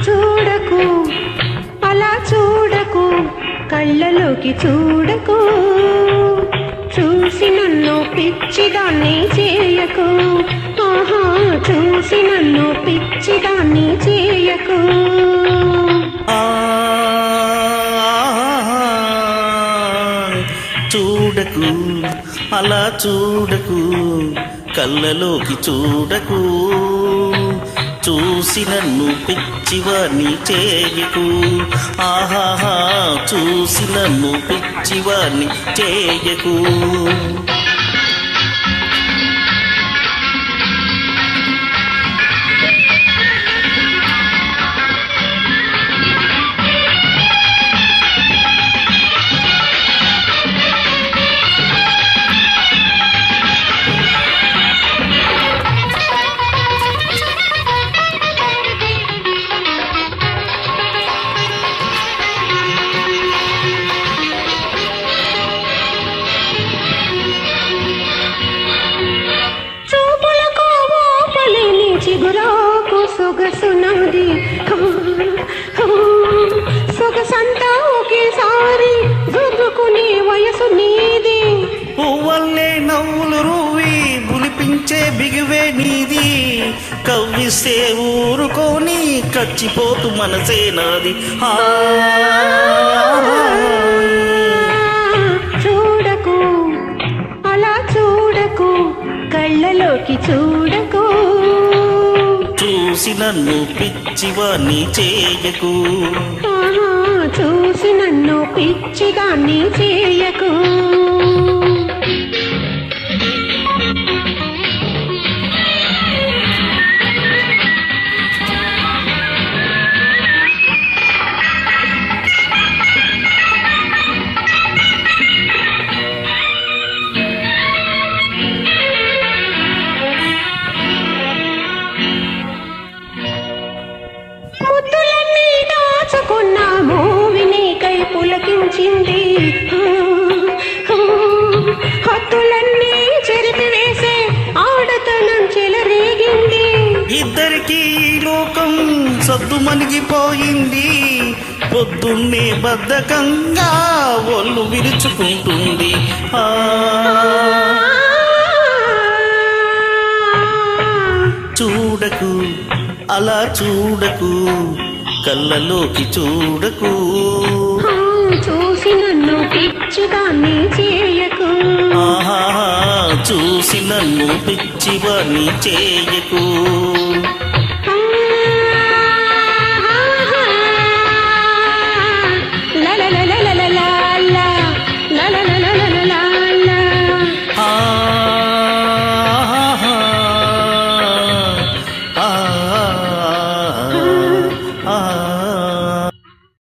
చూడకు అలా చూడకు, కళ్ళలోకి చూడకు, చూసి నన్ను పిచ్చిదాన్ని చేయకు. ఆహా, చూసి నన్ను పిచ్చిదాన్ని చేయకు. చూడకు అలా చూడకు, కళ్ళలోకి చూడకు, చూసి నన్ను పిచ్చివాణ్ణి చేయకు. ఆహాహా, చూసి నన్ను పిచ్చివాణ్ణి చేయకు. చిగురాకు సొగసునది, సొగసంతా ఒకేసారి జుర్రుకునే వయసు నీది. పువ్వల్లే నవ్వులు రూవి బులిపించే బిగువే నీది. కవ్విస్తే ఊరుకోని కచ్చిపోతు మనసే నాది. చూడకు అలా చూడకు, కళ్ళలోకి చూడకు, చూసి నన్ను పిచ్చివాణ్ణి చేయకు. చూసి నన్ను పిచ్చిదాన్ని చేయకు. ముద్దులన్నీ దాచుకున్నాము, వినీకై పులకించింది. హద్దులన్నీ చెరిపివేసే ఆడతనం చెలరేగింది. ఇద్దరికి ఈ లోకం సద్దు మనిగిపోయింది. పొద్దున్నే బద్ధకంగా ఒళ్ళు విరుచుకుంటుంది. చూడకు అలా చూడకు, కళ్ళలోకి చూడకు, చూసి నన్ను పిచ్చిదాన్ని చేయకు. ఆహా, చూసి నన్ను పిచ్చివాణ్ణి చేయకు.